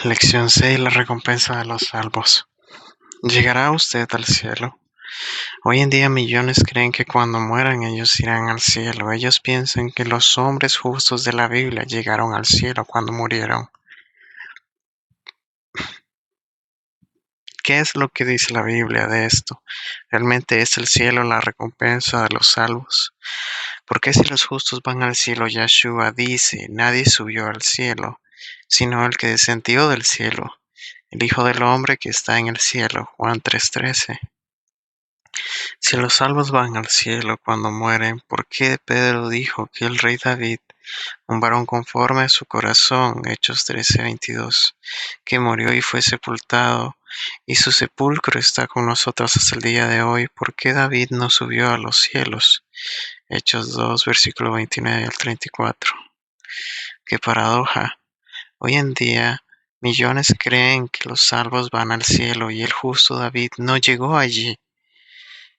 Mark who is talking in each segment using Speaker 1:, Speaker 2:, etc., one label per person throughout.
Speaker 1: Lección 6: la recompensa de los salvos. ¿Llegará usted al cielo? Hoy en día millones creen que cuando mueran ellos irán al cielo. Ellos piensan que los hombres justos de la Biblia llegaron al cielo cuando murieron. ¿Qué es lo que dice la Biblia de esto? ¿Realmente es el cielo la recompensa de los salvos? Porque si los justos van al cielo, Yahshua dice, nadie subió al cielo, sino el que descendió del cielo, el Hijo del Hombre que está en el cielo. Juan 3:13. Si los salvos van al cielo cuando mueren, ¿por qué Pedro dijo que el rey David, un varón conforme a su corazón, Hechos 13:22, que murió y fue sepultado, y su sepulcro está con nosotros hasta el día de hoy? ¿Por qué David no subió a los cielos? Hechos 2, versículo 29 al 34. ¡Qué paradoja! Hoy en día, millones creen que los salvos van al cielo y el justo David no llegó allí.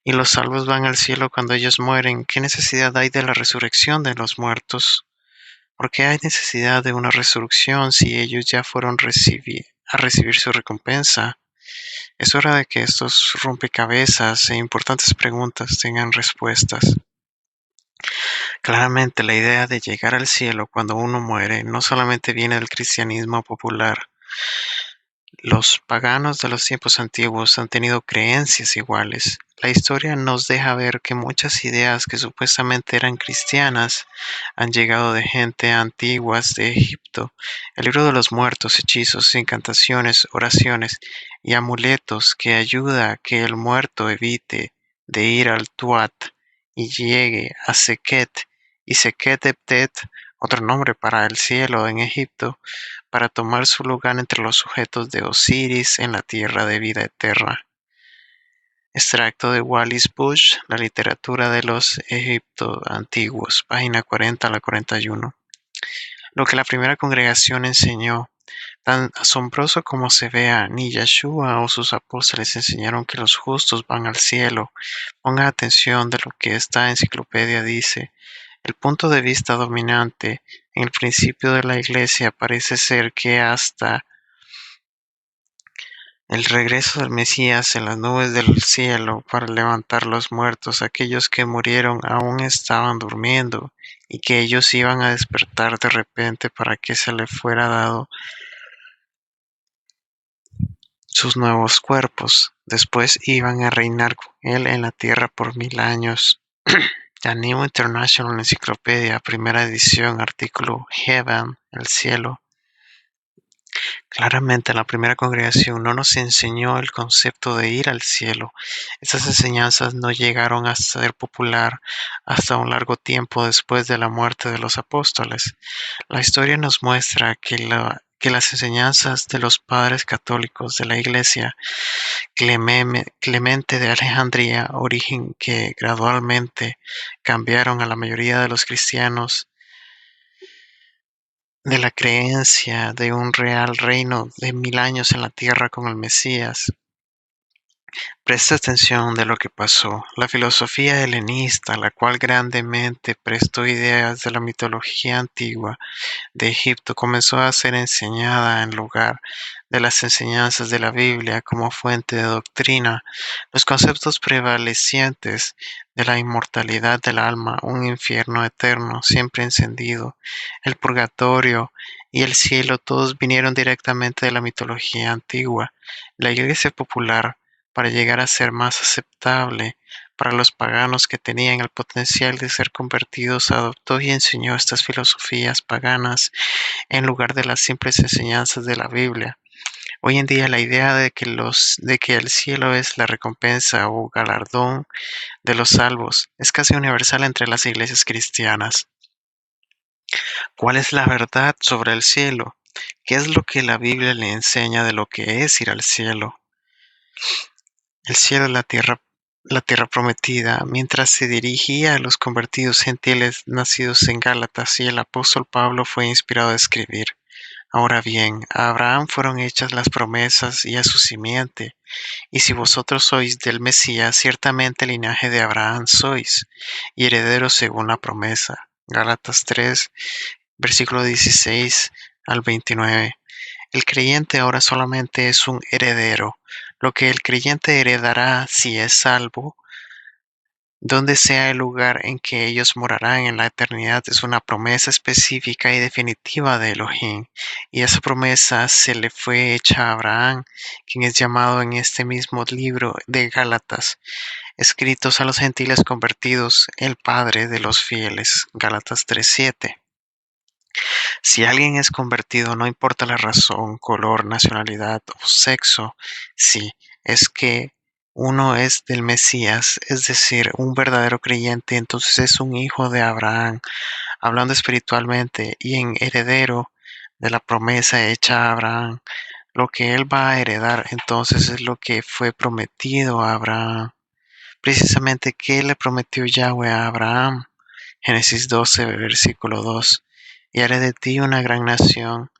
Speaker 1: Y los salvos van al cielo cuando ellos mueren. ¿Qué necesidad hay de la resurrección de los muertos? ¿Por qué hay necesidad de una resurrección si ellos ya fueron a recibir su recompensa? Es hora de que estos rompecabezas e importantes preguntas tengan respuestas. Claramente, la idea de llegar al cielo cuando uno muere no solamente viene del cristianismo popular. Los paganos de los tiempos antiguos han tenido creencias iguales. La historia nos deja ver que muchas ideas que supuestamente eran cristianas han llegado de gente antiguas de Egipto. El libro de los muertos, hechizos, incantaciones, oraciones y amuletos que ayuda a que el muerto evite de ir al Tuat y llegue a Seket y Sekhet-Ebtet, otro nombre para el cielo en Egipto, para tomar su lugar entre los sujetos de Osiris en la tierra de vida eterna. Extracto de Wallis Budge, La literatura de los Egipto antiguos, página 40 a la 41. Lo que la primera congregación enseñó, tan asombroso como se vea, ni Yahshua o sus apóstoles enseñaron que los justos van al cielo. Ponga atención de lo que esta enciclopedia dice. El punto de vista dominante en el principio de la Iglesia parece ser que hasta el regreso del Mesías en las nubes del cielo para levantar los muertos, aquellos que murieron aún estaban durmiendo y que ellos iban a despertar de repente para que se le fuera dado sus nuevos cuerpos. Después iban a reinar con él en la tierra por 1000 años. The New International Encyclopedia, primera edición, artículo Heaven, el cielo. Claramente la primera congregación no nos enseñó el concepto de ir al cielo. Estas enseñanzas no llegaron a ser popular hasta un largo tiempo después de la muerte de los apóstoles. La historia nos muestra que las enseñanzas de los padres católicos de la Iglesia, Clemente de Alejandría, origen que gradualmente cambiaron a la mayoría de los cristianos, de la creencia de un real reino de 1000 años en la tierra con el Mesías. Presta atención de lo que pasó. La filosofía helenista, la cual grandemente prestó ideas de la mitología antigua de Egipto, comenzó a ser enseñada en lugar de las enseñanzas de la Biblia como fuente de doctrina. Los conceptos prevalecientes de la inmortalidad del alma, un infierno eterno siempre encendido, el purgatorio y el cielo, todos vinieron directamente de la mitología antigua. La Iglesia popular, para llegar a ser más aceptable para los paganos que tenían el potencial de ser convertidos, adoptó y enseñó estas filosofías paganas en lugar de las simples enseñanzas de la Biblia. Hoy en día la idea de que el cielo es la recompensa o galardón de los salvos es casi universal entre las iglesias cristianas. ¿Cuál es la verdad sobre el cielo? ¿Qué es lo que la Biblia le enseña de lo que es ir al cielo? El cielo es la tierra prometida. Mientras se dirigía a los convertidos gentiles nacidos en Gálatas, y el apóstol Pablo fue inspirado a escribir: ahora bien, a Abraham fueron hechas las promesas y a su simiente. Y si vosotros sois del Mesías, ciertamente linaje de Abraham sois, y herederos según la promesa. Gálatas 3, versículo 16 al 29. El creyente ahora solamente es un heredero. Lo que el creyente heredará si es salvo, donde sea el lugar en que ellos morarán en la eternidad, es una promesa específica y definitiva de Elohim. Y esa promesa se le fue hecha a Abraham, quien es llamado en este mismo libro de Gálatas, escritos a los gentiles convertidos, el Padre de los fieles. Gálatas 3:7. Si alguien es convertido, no importa la razón, color, nacionalidad o sexo, si es que uno es del Mesías, es decir, un verdadero creyente, entonces es un hijo de Abraham, hablando espiritualmente y en heredero de la promesa hecha a Abraham. Lo que él va a heredar entonces es lo que fue prometido a Abraham. Precisamente, ¿qué le prometió Yahweh a Abraham? Génesis 12, versículo 2. Y haré de ti una gran nación,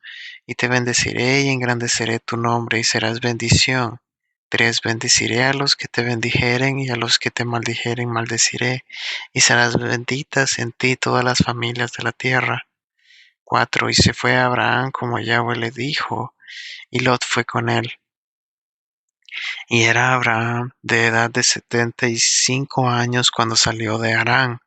Speaker 1: y te bendeciré y engrandeceré tu nombre, y serás bendición. 3. Bendeciré a los que te bendijeren, y a los que te maldijeren maldeciré, y serás benditas en ti todas las familias de la tierra. 4. Y se fue Abraham como Yahweh le dijo, y Lot fue con él. Y era Abraham de edad de 75 años cuando salió de Harán.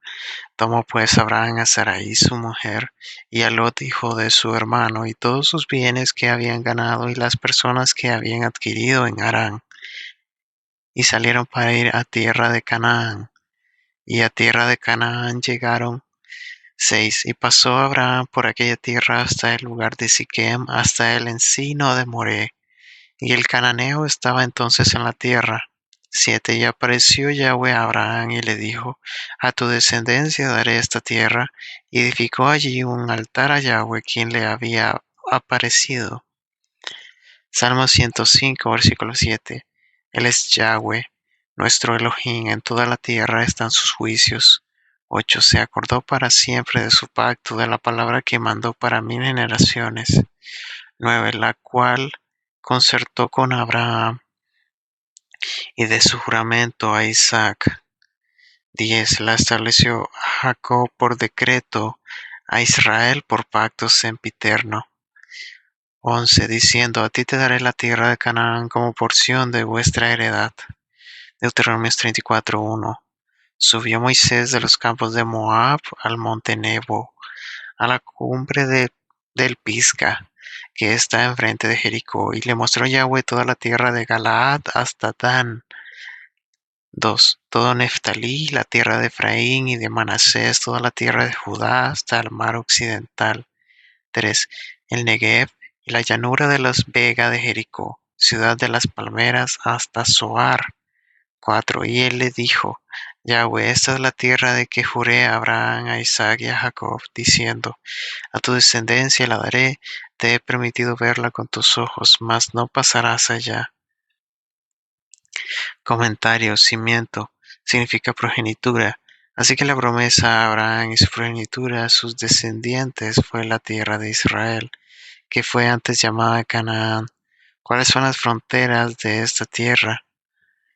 Speaker 1: Tomó pues Abraham a Sarai su mujer, y a Lot hijo de su hermano, y todos sus bienes que habían ganado, y las personas que habían adquirido en Harán, y salieron para ir a tierra de Canaán. Y a tierra de Canaán llegaron. 6. Y pasó Abraham por aquella tierra hasta el lugar de Siquem, hasta el encino de Moré. Y el cananeo estaba entonces en la tierra. 7. Y apareció Yahweh a Abraham y le dijo, a tu descendencia daré esta tierra, y edificó allí un altar a Yahweh quien le había aparecido. Salmo 105, versículo 7. Él es Yahweh, nuestro Elohim, en toda la tierra están sus juicios. 8. Se acordó para siempre de su pacto, de la palabra que mandó para 1000 generaciones. 9. La cual concertó con Abraham, y de su juramento a Isaac. 10. La estableció a Jacob por decreto, a Israel por pacto sempiterno. 11. Diciendo, a ti te daré la tierra de Canaán como porción de vuestra heredad. Deuteronomio 34:1. Subió Moisés de los campos de Moab al monte Nebo, a la cumbre del Pisga, que está enfrente de Jericó, y le mostró Yahweh toda la tierra de Galaad hasta Dan. 2. Todo Neftalí, la tierra de Efraín y de Manasés, toda la tierra de Judá hasta el mar occidental. 3. El Negev y la llanura de los Vega de Jericó, ciudad de las palmeras hasta Zoar. 4. Y él le dijo, Yahweh, esta es la tierra de que juré a Abraham, a Isaac y a Jacob, diciendo, a tu descendencia la daré, te he permitido verla con tus ojos, mas no pasarás allá. Comentario: cimiento significa progenitura, así que la promesa a Abraham y su progenitura a sus descendientes fue la tierra de Israel, que fue antes llamada Canaán. ¿Cuáles son las fronteras de esta tierra?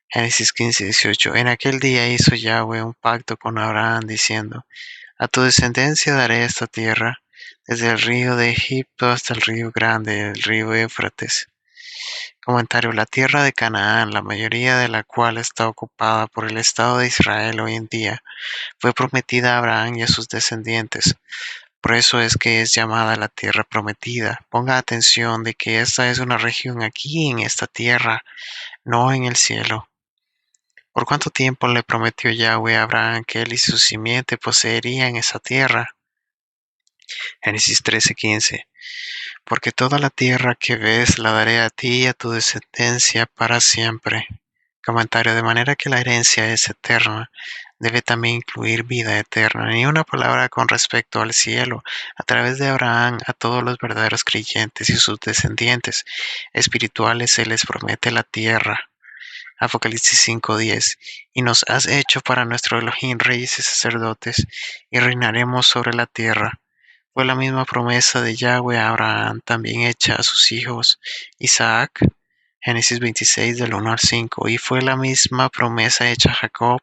Speaker 1: Génesis 15:18. En aquel día hizo Yahweh un pacto con Abraham, diciendo, a tu descendencia daré esta tierra, desde el río de Egipto hasta el río grande, el río Éufrates. Comentario: la tierra de Canaán, la mayoría de la cual está ocupada por el Estado de Israel hoy en día, fue prometida a Abraham y a sus descendientes. Por eso es que es llamada la tierra prometida. Ponga atención de que esta es una región aquí en esta tierra, no en el cielo. ¿Por cuánto tiempo le prometió Yahweh a Abraham que él y su simiente poseerían esa tierra? Génesis 13:15. Porque toda la tierra que ves la daré a ti y a tu descendencia para siempre. Comentario: de manera que la herencia es eterna, debe también incluir vida eterna. Ni una palabra con respecto al cielo. A través de Abraham, a todos los verdaderos creyentes y sus descendientes espirituales se les promete la tierra. Apocalipsis 5:10. Y nos has hecho para nuestro Elohim reyes y sacerdotes, y reinaremos sobre la tierra. Fue la misma promesa de Yahweh a Abraham, también hecha a sus hijos Isaac, Génesis 26 del 1 al 5, y fue la misma promesa hecha a Jacob,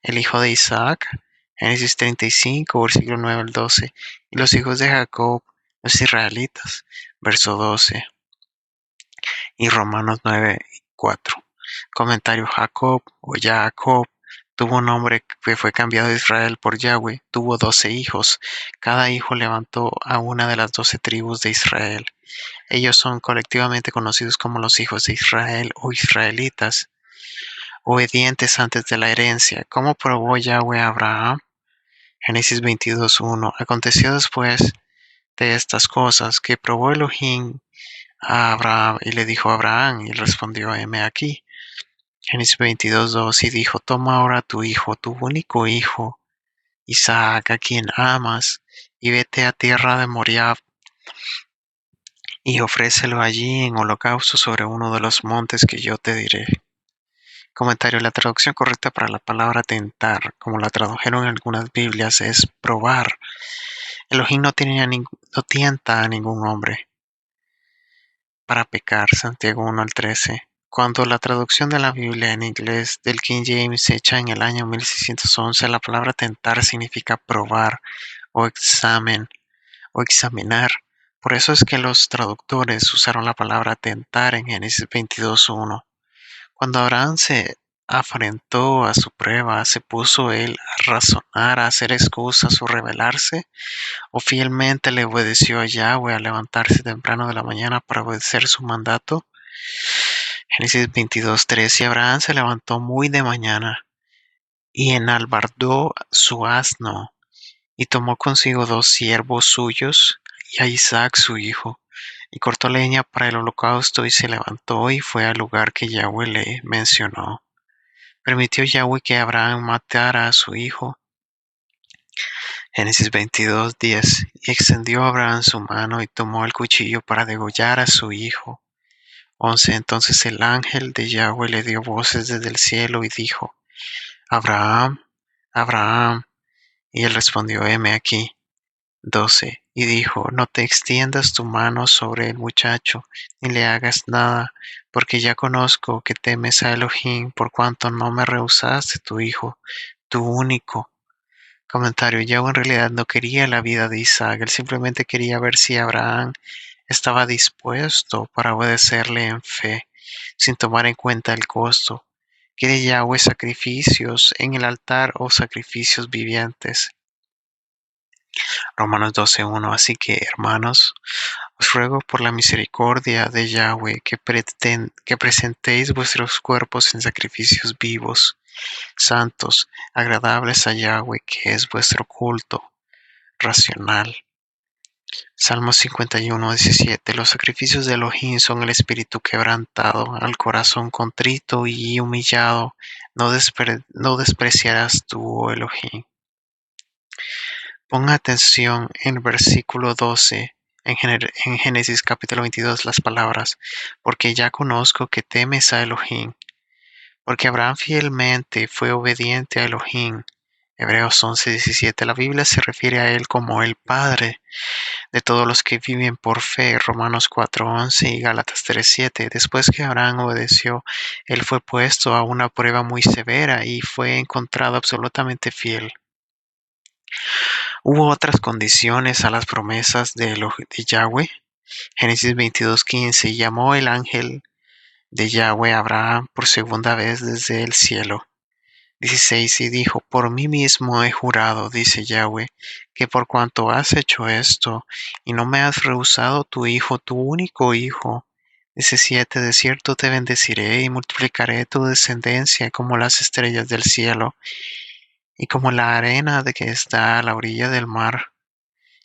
Speaker 1: el hijo de Isaac, Génesis 35, versículo 9 al 12, y los hijos de Jacob, los israelitas, verso 12. Y Romanos 9:4. Comentario: Jacob o Jacob tuvo un nombre que fue cambiado de Israel por Yahweh. Tuvo 12 hijos. Cada hijo levantó a una de las 12 tribus de Israel. Ellos son colectivamente conocidos como los hijos de Israel o israelitas, obedientes antes de la herencia. ¿Cómo probó Yahweh a Abraham? Génesis 22:1. Aconteció después de estas cosas que probó Elohim a Abraham y le dijo a Abraham, y él respondió: heme aquí. Génesis 22:2. Y dijo: toma ahora tu hijo, tu único hijo, Isaac, a quien amas, y vete a tierra de Moriab, y ofrécelo allí en holocausto sobre uno de los montes que yo te diré. Comentario: la traducción correcta para la palabra tentar, como la tradujeron en algunas Biblias, es probar. Elohim no tienta a ningún hombre para pecar. Santiago 1 al 13. Cuando la traducción de la Biblia en inglés del King James hecha en el año 1611, la palabra tentar significa probar o examinar. Por eso es que los traductores usaron la palabra tentar en Génesis 22:1. Cuando Abraham se afrentó a su prueba, ¿se puso él a razonar, a hacer excusas o rebelarse? ¿O fielmente le obedeció a Yahweh al levantarse temprano de la mañana para obedecer su mandato? Génesis 22:3. Y Abraham se levantó muy de mañana y enalbardó su asno y tomó consigo 2 siervos suyos y a Isaac su hijo, y cortó leña para el holocausto y se levantó y fue al lugar que Yahweh le mencionó. Permitió Yahweh que Abraham matara a su hijo. Génesis 22:10. Y extendió Abraham su mano y tomó el cuchillo para degollar a su hijo. 11. Entonces el ángel de Yahweh le dio voces desde el cielo y dijo: Abraham, Abraham. Y él respondió: heme aquí. 12. Y dijo: no te extiendas tu mano sobre el muchacho, ni le hagas nada, porque ya conozco que temes a Elohim, por cuanto no me rehusaste tu hijo, tu único. Comentario: Yahweh en realidad no quería la vida de Isaac, él simplemente quería ver si Abraham estaba dispuesto para obedecerle en fe, sin tomar en cuenta el costo. ¿Quiere Yahweh sacrificios en el altar o sacrificios vivientes? Romanos 12:1. Así que, hermanos, os ruego por la misericordia de Yahweh que presentéis vuestros cuerpos en sacrificios vivos, santos, agradables a Yahweh, que es vuestro culto racional. Salmo 51:17. Los sacrificios de Elohim son el espíritu quebrantado, al corazón contrito y humillado. No despreciarás tú, oh Elohim. Ponga atención en el versículo 12, en Génesis capítulo 22, las palabras: porque ya conozco que temes a Elohim, porque Abraham fielmente fue obediente a Elohim. Hebreos 11:17. La Biblia se refiere a él como el Padre de todos los que viven por fe. Romanos 4:11 y Gálatas 3:7. Después que Abraham obedeció, él fue puesto a una prueba muy severa y fue encontrado absolutamente fiel. Hubo otras condiciones a las promesas de Yahweh. Génesis 22:15. Llamó el ángel de Yahweh a Abraham por segunda vez desde el cielo. 16. Y dijo: por mí mismo he jurado, dice Yahweh, que por cuanto has hecho esto y no me has rehusado tu hijo, tu único hijo. 17. De cierto te bendeciré y multiplicaré tu descendencia como las estrellas del cielo y como la arena de que está a la orilla del mar,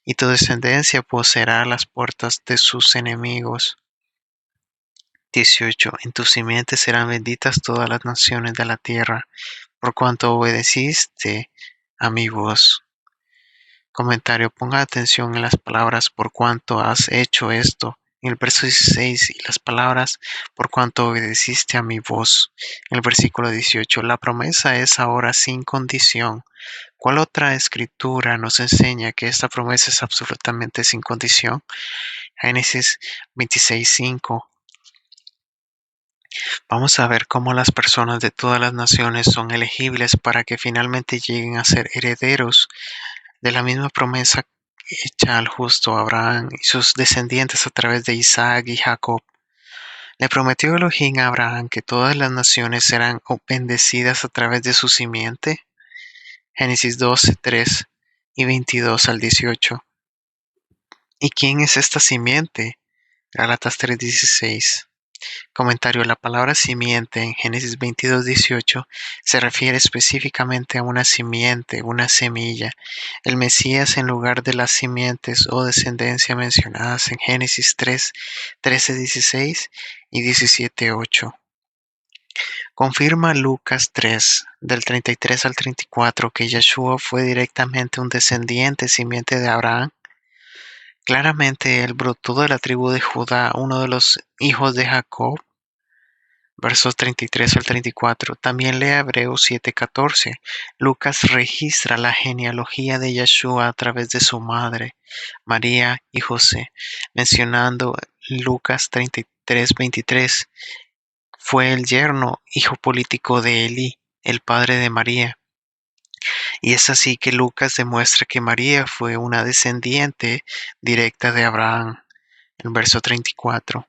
Speaker 1: y tu descendencia poseerá las puertas de sus enemigos. 18. En tu simiente serán benditas todas las naciones de la tierra, por cuanto obedeciste a mi voz. Comentario: ponga atención en las palabras por cuanto has hecho esto. En el verso 16 y las palabras por cuanto obedeciste a mi voz. En el versículo 18, la promesa es ahora sin condición. ¿Cuál otra escritura nos enseña que esta promesa es absolutamente sin condición? Génesis 26:5. Vamos a ver cómo las personas de todas las naciones son elegibles para que finalmente lleguen a ser herederos de la misma promesa hecha al justo Abraham y sus descendientes a través de Isaac y Jacob. Le prometió Elohim a Abraham que todas las naciones serán bendecidas a través de su simiente. Génesis 12, 3 y 22 al 18. ¿Y quién es esta simiente? Gálatas 3:16. Comentario: la palabra simiente en Génesis 22:18 se refiere específicamente a una simiente, una semilla. El Mesías, en lugar de las simientes o descendencia mencionadas en Génesis 3, 13:16 y 17:8. Confirma Lucas 3, del 33 al 34, que Yeshua fue directamente un descendiente simiente de Abraham. Claramente él brotó de la tribu de Judá, uno de los hijos de Jacob. Versos 33 al 34. También lee Hebreos 7:14. Lucas registra la genealogía de Yeshua a través de su madre, María y José, mencionando Lucas 33:23. Fue el yerno, hijo político de Elí, el padre de María. Y es así que Lucas demuestra que María fue una descendiente directa de Abraham. En verso 34.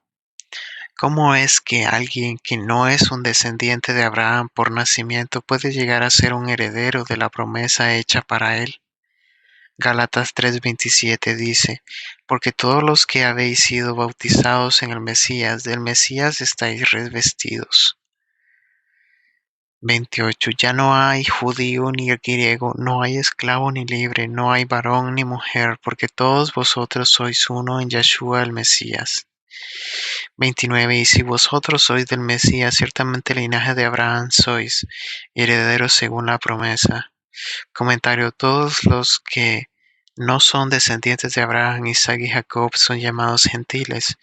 Speaker 1: ¿Cómo es que alguien que no es un descendiente de Abraham por nacimiento puede llegar a ser un heredero de la promesa hecha para él? Gálatas 3:27 dice: porque todos los que habéis sido bautizados en el Mesías, del Mesías estáis revestidos. 28. Ya no hay judío ni griego, no hay esclavo ni libre, no hay varón ni mujer, porque todos vosotros sois uno en Yeshua el Mesías. 29. Y si vosotros sois del Mesías, ciertamente el linaje de Abraham sois, herederos según la promesa. Comentario: todos los que no son descendientes de Abraham, Isaac y Jacob son llamados gentiles.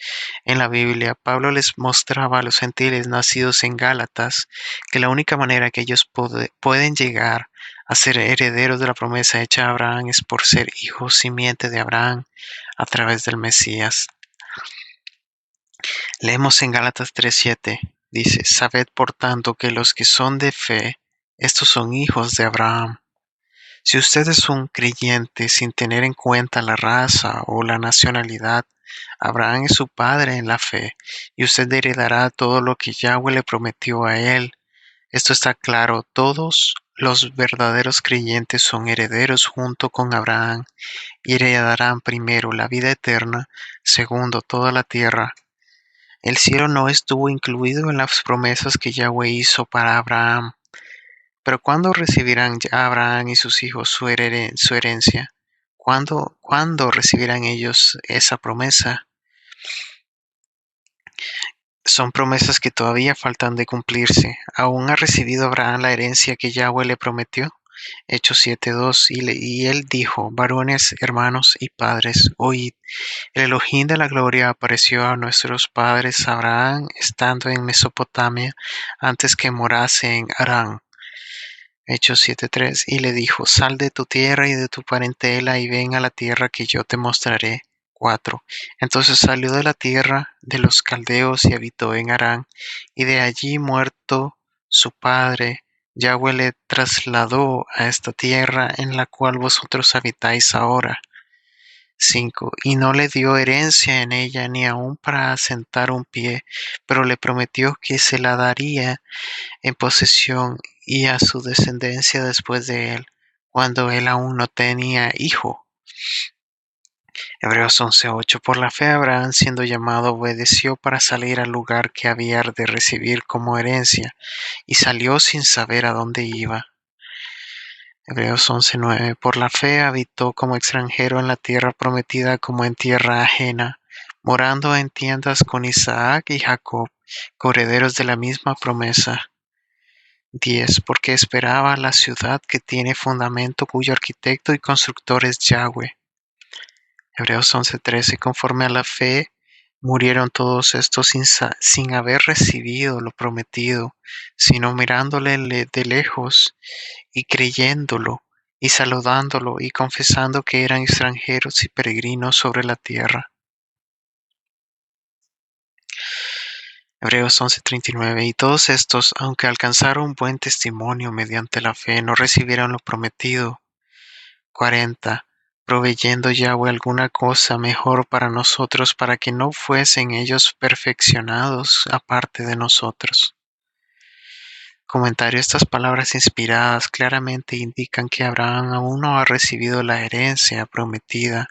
Speaker 1: En la Biblia, Pablo les mostraba a los gentiles nacidos en Gálatas que la única manera que ellos pueden llegar a ser herederos de la promesa hecha a Abraham es por ser hijos simiente de Abraham a través del Mesías. Leemos en Gálatas 3:7, dice: sabed por tanto que los que son de fe, estos son hijos de Abraham. Si usted es un creyente sin tener en cuenta la raza o la nacionalidad, Abraham es su padre en la fe, y usted heredará todo lo que Yahweh le prometió a él. Esto está claro: todos los verdaderos creyentes son herederos junto con Abraham, y heredarán primero la vida eterna, segundo toda la tierra. El cielo no estuvo incluido en las promesas que Yahweh hizo para Abraham. Pero ¿cuándo recibirán Abraham y sus hijos su herencia? ¿Cuándo recibirán ellos esa promesa? Son promesas que todavía faltan de cumplirse. ¿Aún ha recibido Abraham la herencia que Yahweh le prometió? Hechos 7:2. Y él dijo: varones, hermanos y padres, oíd. El Elohim de la gloria apareció a nuestros padres Abraham estando en Mesopotamia, antes que morase en Harán. Hechos 7:3. Y le dijo: sal de tu tierra y de tu parentela y ven a la tierra que yo te mostraré. 4. Entonces salió de la tierra de los caldeos y habitó en Harán, y de allí, muerto su padre, Yahweh le trasladó a esta tierra en la cual vosotros habitáis ahora. 5. Y no le dio herencia en ella, ni aun para asentar un pie, pero le prometió que se la daría en posesión y a su descendencia después de él, cuando él aún no tenía hijo. Hebreos 11:8. Por la fe Abraham, siendo llamado, obedeció para salir al lugar que había de recibir como herencia, y salió sin saber a dónde iba. Hebreos 11:9. Por la fe habitó como extranjero en la tierra prometida, como en tierra ajena, morando en tiendas con Isaac y Jacob, coherederos de la misma promesa. 10. Porque esperaba la ciudad que tiene fundamento, cuyo arquitecto y constructor es Yahweh. Hebreos 11:13. Conforme a la fe, murieron todos estos sin haber recibido lo prometido, sino mirándole de lejos y creyéndolo y saludándolo y confesando que eran extranjeros y peregrinos sobre la tierra. Hebreos 11:39. Y todos estos, aunque alcanzaron buen testimonio mediante la fe, no recibieron lo prometido. 40. proveyendo Yahweh alguna cosa mejor para nosotros, para que no fuesen ellos perfeccionados aparte de nosotros. Comentario: estas palabras inspiradas claramente indican que Abraham aún no ha recibido la herencia prometida.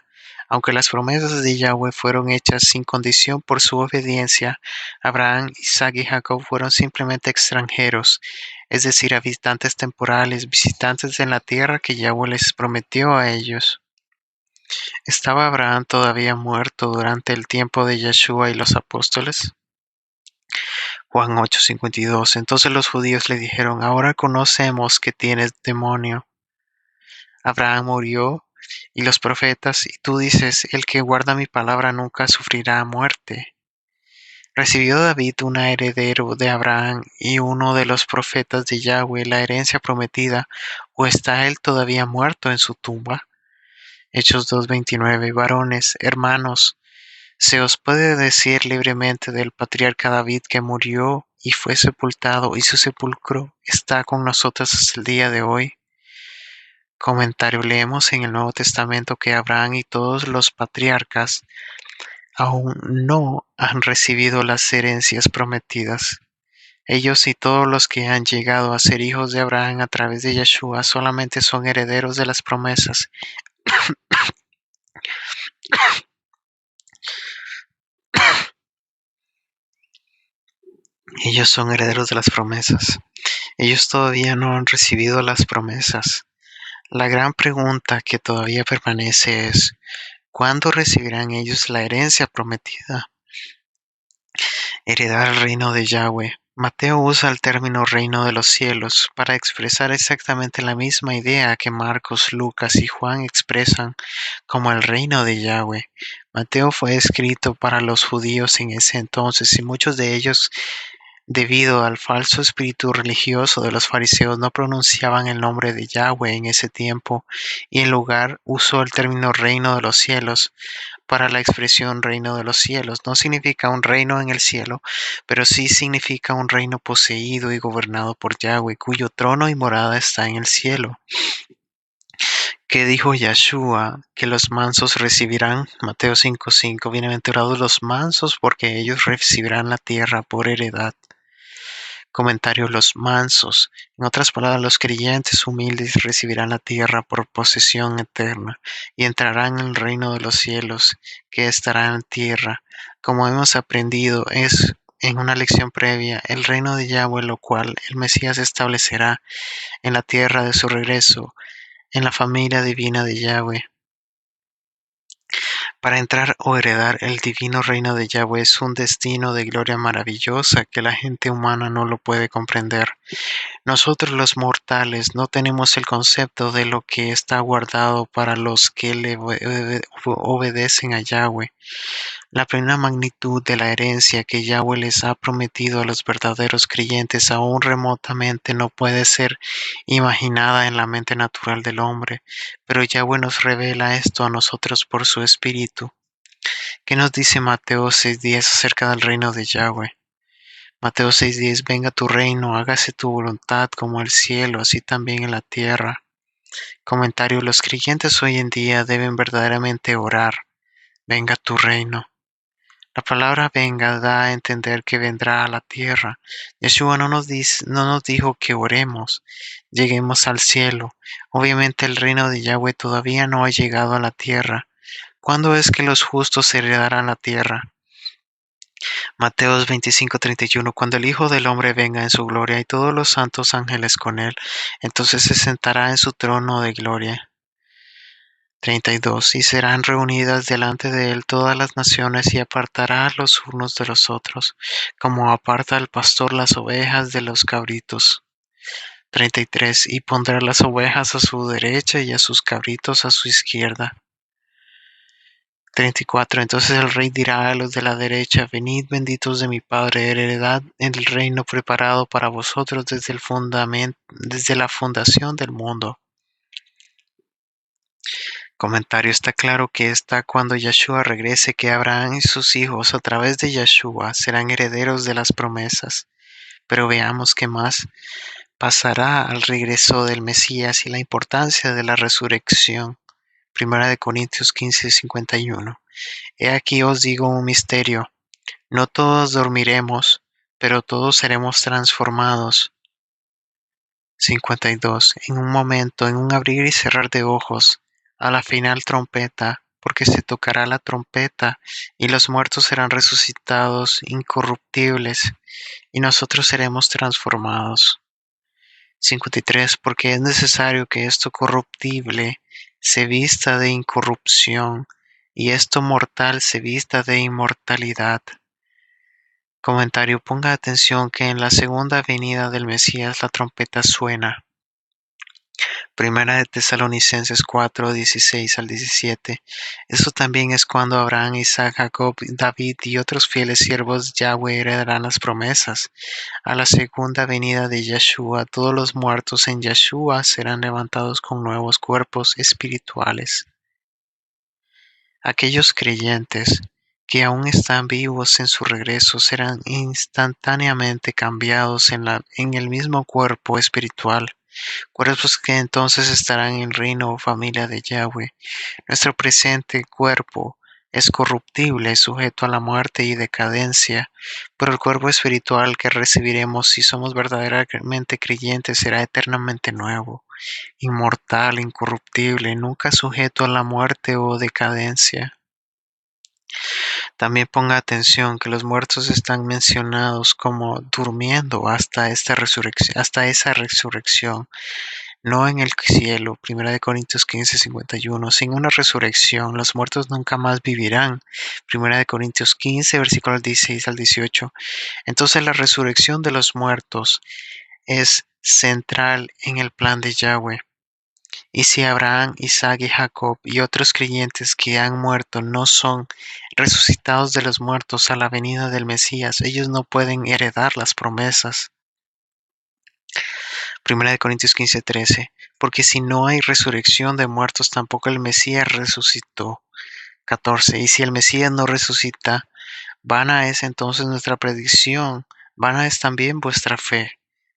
Speaker 1: Aunque las promesas de Yahweh fueron hechas sin condición por su obediencia, Abraham, Isaac y Jacob fueron simplemente extranjeros, es decir, habitantes temporales, visitantes en la tierra que Yahweh les prometió a ellos. ¿Estaba Abraham todavía muerto durante el tiempo de Yeshua y los apóstoles? Juan 8:52. Entonces los judíos le dijeron: ahora conocemos que tienes demonio. Abraham murió y los profetas, y tú dices: el que guarda mi palabra nunca sufrirá muerte. ¿Recibió David, un heredero de Abraham y uno de los profetas de Yahweh, la herencia prometida, o está él todavía muerto en su tumba? Hechos 2:29. Varones, hermanos, se os puede decir libremente del patriarca David, que murió y fue sepultado, y su sepulcro está con nosotros hasta el día de hoy. Comentario: leemos en el Nuevo Testamento que Abraham y todos los patriarcas aún no han recibido las herencias prometidas. Ellos y todos los que han llegado a ser hijos de Abraham a través de Yeshua solamente son herederos de las promesas. Ellos son herederos de las promesas. Ellos todavía no han recibido las promesas. La gran pregunta que todavía permanece es: ¿cuándo recibirán ellos la herencia prometida? Heredar el reino de Yahweh. Mateo usa el término reino de los cielos para expresar exactamente la misma idea que Marcos, Lucas y Juan expresan como el reino de Yahweh. Mateo fue escrito para los judíos en ese entonces, y muchos de ellos, debido al falso espíritu religioso de los fariseos, no pronunciaban el nombre de Yahweh en ese tiempo, y en lugar usó el término reino de los cielos para la expresión reino de los cielos. No significa un reino en el cielo, pero sí significa un reino poseído y gobernado por Yahweh, cuyo trono y morada está en el cielo. ¿Qué dijo Yeshua? Que los mansos recibirán. Mateo 5:5. Bienaventurados los mansos, porque ellos recibirán la tierra por heredad. Comentario: los mansos. En otras palabras, los creyentes humildes recibirán la tierra por posesión eterna y entrarán en el reino de los cielos, que estará en tierra. Como hemos aprendido en una lección previa, el reino de Yahweh, lo cual el Mesías establecerá en la tierra de su regreso, en la familia divina de Yahweh. Para entrar o heredar el divino reino de Yahweh es un destino de gloria maravillosa que la gente humana no lo puede comprender. Nosotros los mortales no tenemos el concepto de lo que está guardado para los que le obedecen a Yahweh. La plena magnitud de la herencia que Yahweh les ha prometido a los verdaderos creyentes aún remotamente no puede ser imaginada en la mente natural del hombre, pero Yahweh nos revela esto a nosotros por su Espíritu. ¿Qué nos dice Mateo 6:10 acerca del reino de Yahweh? Mateo 6:10: venga tu reino, hágase tu voluntad como en el cielo, así también en la tierra. Comentario: los creyentes hoy en día deben verdaderamente orar: venga tu reino. La palabra venga da a entender que vendrá a la tierra. Yeshua no nos dijo que oremos, lleguemos al cielo. Obviamente el reino de Yahweh todavía no ha llegado a la tierra. ¿Cuándo es que los justos heredarán la tierra? Mateo 25:31: cuando el Hijo del Hombre venga en su gloria y todos los santos ángeles con él, entonces se sentará en su trono de gloria. 32: y serán reunidas delante de él todas las naciones, y apartará los unos de los otros, como aparta el pastor las ovejas de los cabritos. 33: y pondrá las ovejas a su derecha y a sus cabritos a su izquierda. 34: entonces el rey dirá a los de la derecha: venid, benditos de mi Padre, heredad el reino preparado para vosotros desde la fundación del mundo. Comentario: está claro que cuando Yeshua regrese, que Abraham y sus hijos a través de Yeshua serán herederos de las promesas. Pero veamos qué más pasará al regreso del Mesías y la importancia de la resurrección. Primera de Corintios 15:51. He aquí os digo un misterio: no todos dormiremos, pero todos seremos transformados. 52. En un momento, en un abrir y cerrar de ojos, a la final trompeta, porque se tocará la trompeta, y los muertos serán resucitados incorruptibles, y nosotros seremos transformados. 53. Porque es necesario que esto corruptible se vista de incorrupción, y esto mortal se vista de inmortalidad. Comentario: ponga atención que en la segunda venida del Mesías la trompeta suena. Primera de Tesalonicenses 4:16-17. Esto también es cuando Abraham, Isaac, Jacob, David y otros fieles siervos Yahweh heredarán las promesas. A la segunda venida de Yeshua, todos los muertos en Yeshua serán levantados con nuevos cuerpos espirituales. Aquellos creyentes que aún están vivos en su regreso serán instantáneamente cambiados en el mismo cuerpo espiritual, cuerpos que entonces estarán en el reino o familia de Yahweh. Nuestro presente cuerpo es corruptible, sujeto a la muerte y decadencia, pero el cuerpo espiritual que recibiremos si somos verdaderamente creyentes será eternamente nuevo, inmortal, incorruptible, nunca sujeto a la muerte o decadencia. También ponga atención que los muertos están mencionados como durmiendo hasta esa resurrección, no en el cielo. Primera de Corintios 15:51. Sin una resurrección, los muertos nunca más vivirán. Primera de Corintios 15, versículos 16-18. Entonces la resurrección de los muertos es central en el plan de Yahweh. Y si Abraham, Isaac y Jacob y otros creyentes que han muerto no son resucitados de los muertos a la venida del Mesías, ellos no pueden heredar las promesas. Primera de Corintios 15:13. Porque si no hay resurrección de muertos, tampoco el Mesías resucitó. 14. Y si el Mesías no resucita, vana es entonces nuestra predicción, vana es también vuestra fe.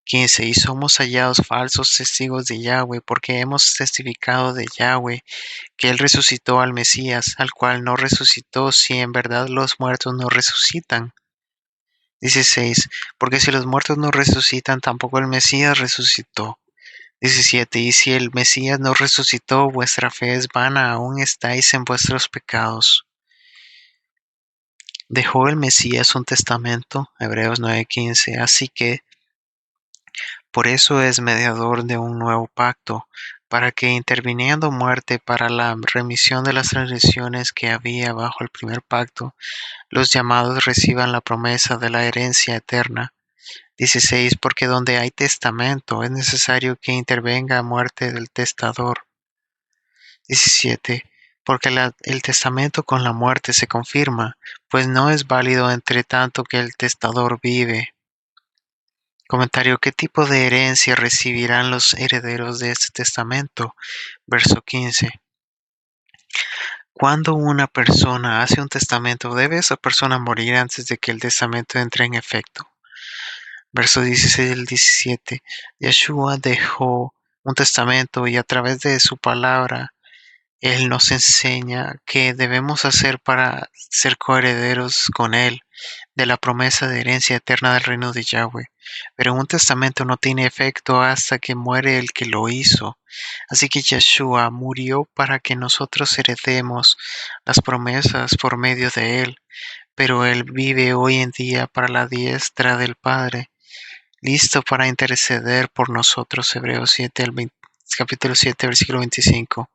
Speaker 1: 15. Y somos hallados falsos testigos de Yahweh, porque hemos testificado de Yahweh que Él resucitó al Mesías, al cual no resucitó, si en verdad los muertos no resucitan. 16. Porque si los muertos no resucitan, tampoco el Mesías resucitó. 17. Y si el Mesías no resucitó, vuestra fe es vana, aún estáis en vuestros pecados. Dejó el Mesías un testamento, Hebreos 9:15, así que por eso es mediador de un nuevo pacto, para que interviniendo muerte para la remisión de las transgresiones que había bajo el primer pacto, los llamados reciban la promesa de la herencia eterna. 16. Porque donde hay testamento es necesario que intervenga muerte del testador. 17. Porque el testamento con la muerte se confirma, pues no es válido entre tanto que el testador vive. Comentario: ¿qué tipo de herencia recibirán los herederos de este testamento? Verso 15. Cuando una persona hace un testamento, ¿debe esa persona morir antes de que el testamento entre en efecto? Verso 16 al 17. Yeshua dejó un testamento y a través de su palabra Él nos enseña qué debemos hacer para ser coherederos con Él de la promesa de herencia eterna del reino de Yahweh. Pero un testamento no tiene efecto hasta que muere el que lo hizo. Así que Yeshua murió para que nosotros heredemos las promesas por medio de Él. Pero Él vive hoy en día para la diestra del Padre, listo para interceder por nosotros. Hebreos 7, capítulo 7, versículo 25.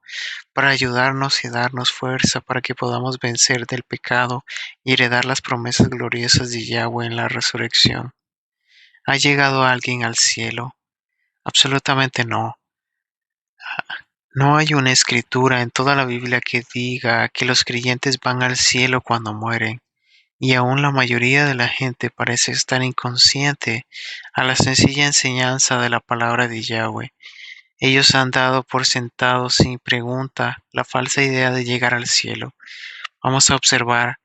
Speaker 1: Para ayudarnos y darnos fuerza para que podamos vencer del pecado y heredar las promesas gloriosas de Yahweh en la resurrección. ¿Ha llegado alguien al cielo? Absolutamente no. No hay una escritura en toda la Biblia que diga que los creyentes van al cielo cuando mueren, y aún la mayoría de la gente parece estar inconsciente a la sencilla enseñanza de la palabra de Yahweh. Ellos han dado por sentado sin pregunta la falsa idea de llegar al cielo. Vamos a observar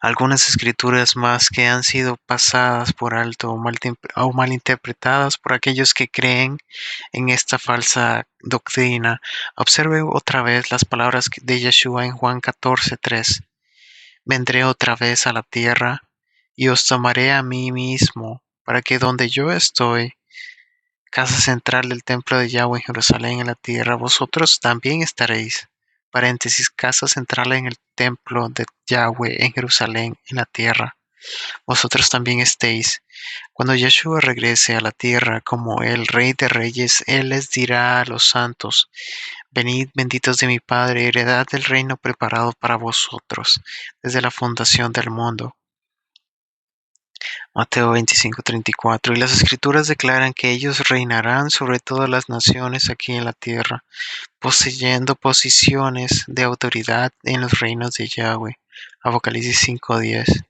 Speaker 1: Algunas escrituras más que han sido pasadas por alto o malinterpretadas por aquellos que creen en esta falsa doctrina. Observe otra vez las palabras de Yeshua en Juan 14:3. Vendré otra vez a la tierra y os tomaré a mí mismo, para que donde yo estoy, casa central del templo de Yahweh en Jerusalén en la tierra, vosotros también estaréis. Paréntesis, casa central en el templo de Yahweh en Jerusalén en la tierra. Vosotros también estéis. Cuando Yeshua regrese a la tierra como el Rey de Reyes, Él les dirá a los santos: Venid, benditos de mi Padre, heredad del reino preparado para vosotros desde la fundación del mundo. Mateo 25:34. Y las Escrituras declaran que ellos reinarán sobre todas las naciones aquí en la tierra, poseyendo posiciones de autoridad en los reinos de Yahweh. Apocalipsis 5:10.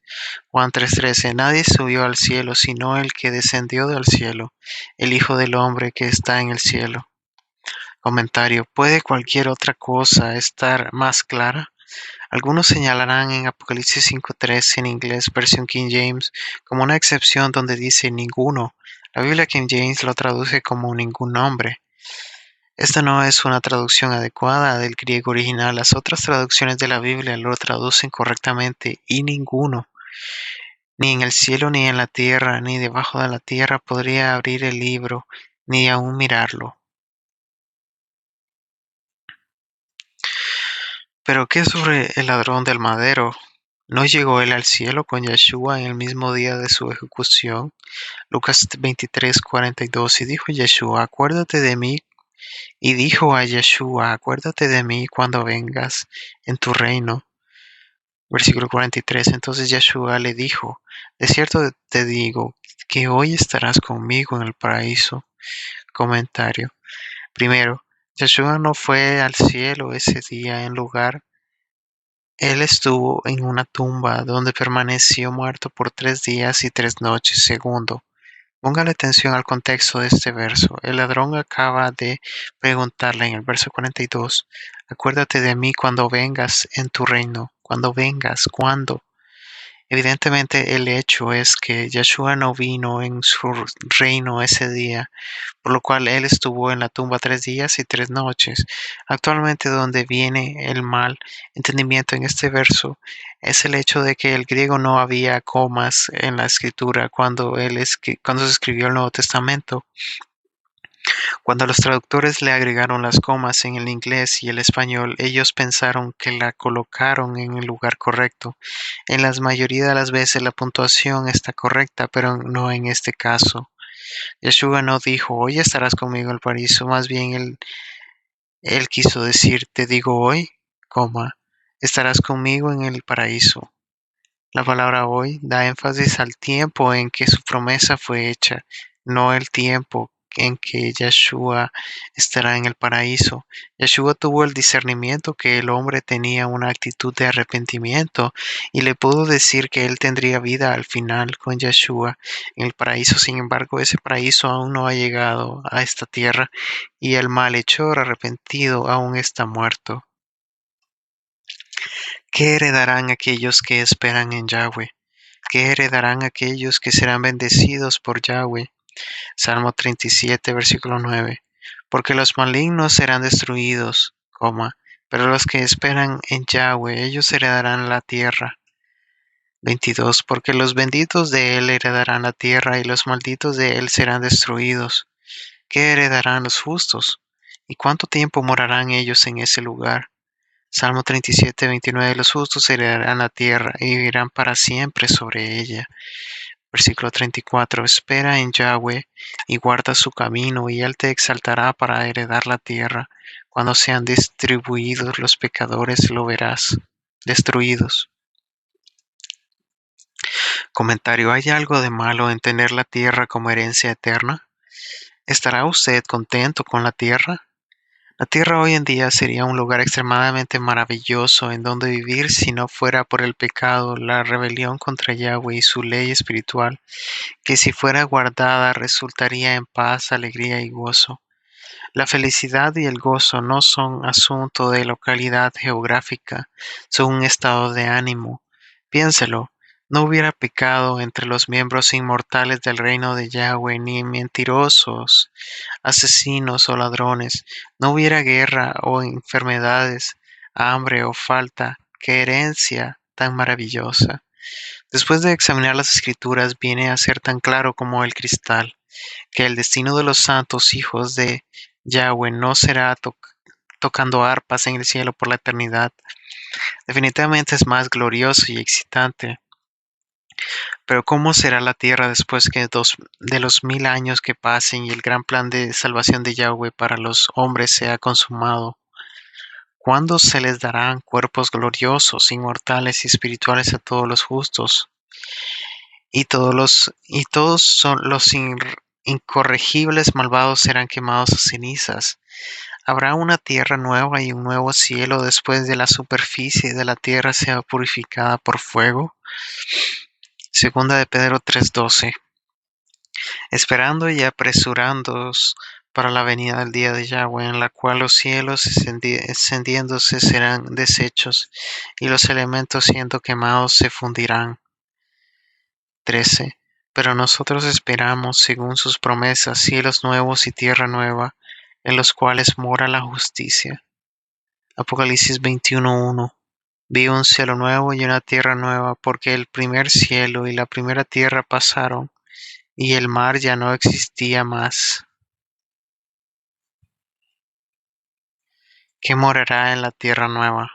Speaker 1: Juan 3:13. Nadie subió al cielo sino el que descendió del cielo, el Hijo del Hombre que está en el cielo. Comentario. ¿Puede cualquier otra cosa estar más clara? Algunos señalarán en Apocalipsis 5:3 en inglés, versión King James, como una excepción donde dice ninguno. La Biblia King James lo traduce como ningún hombre. Esta no es una traducción adecuada del griego original. Las otras traducciones de la Biblia lo traducen correctamente y ninguno. Ni en el cielo, ni en la tierra, ni debajo de la tierra podría abrir el libro, ni aún mirarlo. Pero ¿qué sobre el ladrón del madero? ¿No llegó él al cielo con Yeshua en el mismo día de su ejecución? Lucas 23:42. Y dijo Yeshua, acuérdate de mí. Y dijo a Yeshua, acuérdate de mí cuando vengas en tu reino. Versículo 43. Entonces Yeshua le dijo, de cierto te digo que hoy estarás conmigo en el paraíso. Comentario. Primero, Yeshua no fue al cielo ese día en lugar. Él estuvo en una tumba donde permaneció muerto por 3 días y 3 noches. Segundo, póngale atención al contexto de este verso. El ladrón acaba de preguntarle en el verso 42, acuérdate de mí cuando vengas en tu reino. Cuando vengas, ¿cuándo? Evidentemente el hecho es que Yeshua no vino en su reino ese día, por lo cual él estuvo en la tumba 3 días y 3 noches. Actualmente donde viene el mal entendimiento en este verso es el hecho de que el griego no había comas en la escritura cuando se escribió el Nuevo Testamento. Cuando los traductores le agregaron las comas en el inglés y el español, ellos pensaron que la colocaron en el lugar correcto. En la mayoría de las veces la puntuación está correcta, pero no en este caso. Yeshua no dijo, hoy estarás conmigo en el paraíso, más bien él quiso decir, te digo hoy, coma, estarás conmigo en el paraíso. La palabra hoy da énfasis al tiempo en que su promesa fue hecha, no el tiempo en que Yeshua estará en el paraíso. Yeshua tuvo el discernimiento que el hombre tenía una actitud de arrepentimiento y le pudo decir que él tendría vida al final con Yeshua en el paraíso. Sin embargo, ese paraíso aún no ha llegado a esta tierra y el malhechor arrepentido aún está muerto. ¿Qué heredarán aquellos que esperan en Yahweh? ¿Qué heredarán aquellos que serán bendecidos por Yahweh? Salmo 37, versículo 9. Porque los malignos serán destruidos, pero los que esperan en Yahweh, ellos heredarán la tierra. 22. Porque los benditos de él heredarán la tierra y los malditos de él serán destruidos. ¿Qué heredarán los justos? ¿Y cuánto tiempo morarán ellos en ese lugar? Salmo 37, 29. Los justos heredarán la tierra y vivirán para siempre sobre ella. Versículo 34. Espera en Yahweh y guarda su camino, y él te exaltará para heredar la tierra. Cuando sean distribuidos los pecadores, lo verás. Destruidos. Comentario. ¿Hay algo de malo en tener la tierra como herencia eterna? ¿Estará usted contento con la tierra? La tierra hoy en día sería un lugar extremadamente maravilloso en donde vivir si no fuera por el pecado, la rebelión contra Yahweh y su ley espiritual, que si fuera guardada resultaría en paz, alegría y gozo. La felicidad y el gozo no son asunto de localidad geográfica, son un estado de ánimo. Piénselo, no hubiera pecado entre los miembros inmortales del reino de Yahweh, ni mentirosos, asesinos o ladrones, no hubiera guerra o enfermedades, hambre o falta, qué herencia tan maravillosa. Después de examinar las escrituras, viene a ser tan claro como el cristal, que el destino de los santos hijos de Yahweh no será tocando arpas en el cielo por la eternidad. Definitivamente es más glorioso y excitante. Pero ¿cómo será la tierra después de los 1000 años que pasen y el gran plan de salvación de Yahweh para los hombres sea consumado? ¿Cuándo se les darán cuerpos gloriosos, inmortales y espirituales a todos los justos? Y todos son los incorregibles malvados serán quemados a cenizas. Habrá una tierra nueva y un nuevo cielo después de la superficie de la tierra sea purificada por fuego. Segunda de Pedro 3:12. Esperando y apresurándoos para la venida del día de Yahweh, en la cual los cielos encendiéndose serán deshechos, y los elementos siendo quemados se fundirán. 13. Pero nosotros esperamos, según sus promesas, cielos nuevos y tierra nueva, en los cuales mora la justicia. Apocalipsis 21:1. Vi un cielo nuevo y una tierra nueva, porque el primer cielo y la primera tierra pasaron, y el mar ya no existía más. ¿Qué morará en la tierra nueva?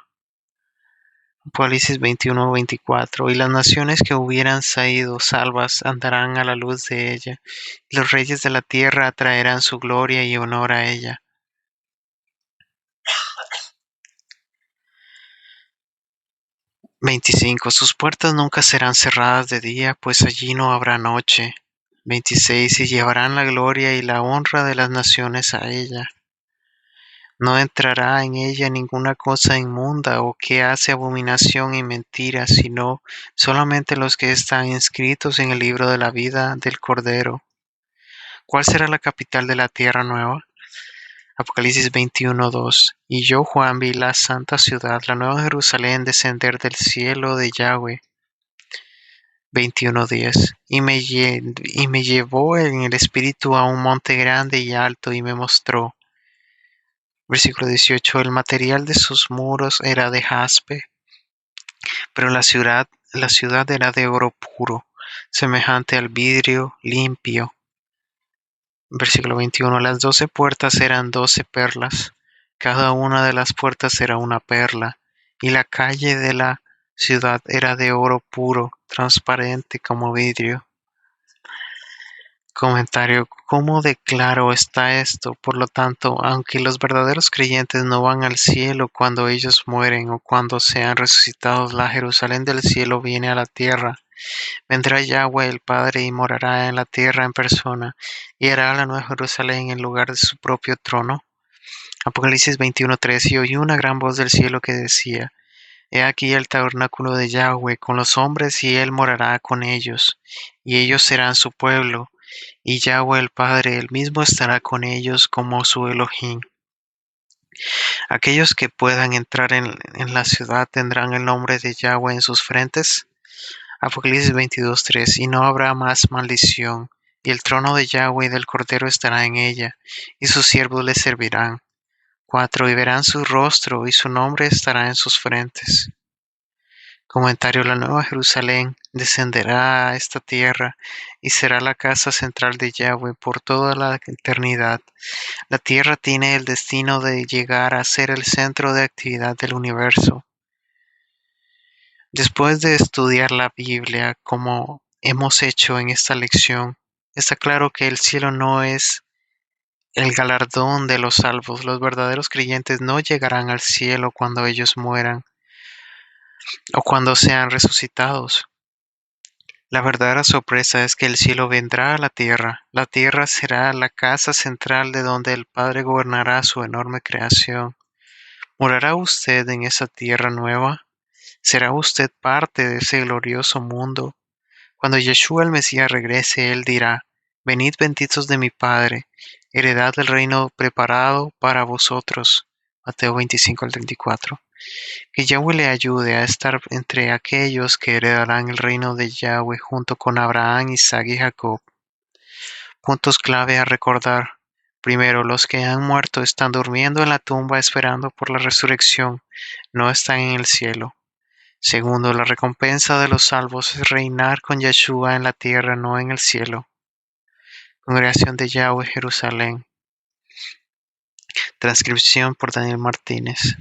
Speaker 1: Apocalipsis 21:24. Y las naciones que hubieran sido salvas andarán a la luz de ella, y los reyes de la tierra atraerán su gloria y honor a ella. 25. Sus puertas nunca serán cerradas de día, pues allí no habrá noche. 26. Y llevarán la gloria y la honra de las naciones a ella. No entrará en ella ninguna cosa inmunda o que hace abominación y mentira, sino solamente los que están inscritos en el libro de la vida del Cordero. ¿Cuál será la capital de la tierra nueva? Apocalipsis 21:2. Y yo, Juan, vi la santa ciudad, la nueva Jerusalén, descender del cielo de Yahweh. 21:10. Y me llevó en el espíritu a un monte grande y alto y me mostró. Versículo 18. El material de sus muros era de jaspe, pero la ciudad era de oro puro, semejante al vidrio limpio. Versículo 21. Las 12 puertas eran 12 perlas, cada una de las puertas era una perla, y la calle de la ciudad era de oro puro, transparente como vidrio. Comentario: ¿cómo de claro está esto? Por lo tanto, aunque los verdaderos creyentes no van al cielo cuando ellos mueren o cuando sean resucitados, la Jerusalén del cielo viene a la tierra. Vendrá Yahweh el Padre y morará en la tierra en persona, y hará la nueva Jerusalén en lugar de su propio trono. Apocalipsis 21:3. Y oí una gran voz del cielo que decía: He aquí el tabernáculo de Yahweh con los hombres, y él morará con ellos, y ellos serán su pueblo, y Yahweh el Padre, él mismo estará con ellos como su Elohim. Aquellos que puedan entrar en la ciudad tendrán el nombre de Yahweh en sus frentes. Apocalipsis 22:3. Y no habrá más maldición, y el trono de Yahweh y del Cordero estará en ella, y sus siervos le servirán. 4. Y verán su rostro, y su nombre estará en sus frentes. Comentario: la nueva Jerusalén descenderá a esta tierra y será la casa central de Yahweh por toda la eternidad. La tierra tiene el destino de llegar a ser el centro de actividad del universo. Después de estudiar la Biblia como hemos hecho en esta lección, está claro que el cielo no es el galardón de los salvos. Los verdaderos creyentes no llegarán al cielo cuando ellos mueran o cuando sean resucitados. La verdadera sorpresa es que el cielo vendrá a la tierra. La tierra será la casa central de donde el Padre gobernará su enorme creación. ¿Morará usted en esa tierra nueva? ¿Será usted parte de ese glorioso mundo? Cuando Yeshua el Mesías regrese, él dirá: Venid benditos de mi Padre, heredad del reino preparado para vosotros. Mateo 25 al 34. Que Yahweh le ayude a estar entre aquellos que heredarán el reino de Yahweh junto con Abraham, Isaac y Jacob. Puntos clave a recordar. Primero, los que han muerto están durmiendo en la tumba esperando por la resurrección, no están en el cielo. Segundo, la recompensa de los salvos es reinar con Yeshua en la tierra, no en el cielo. Congregación de Yahweh, Jerusalén. Transcripción por Daniel Martínez.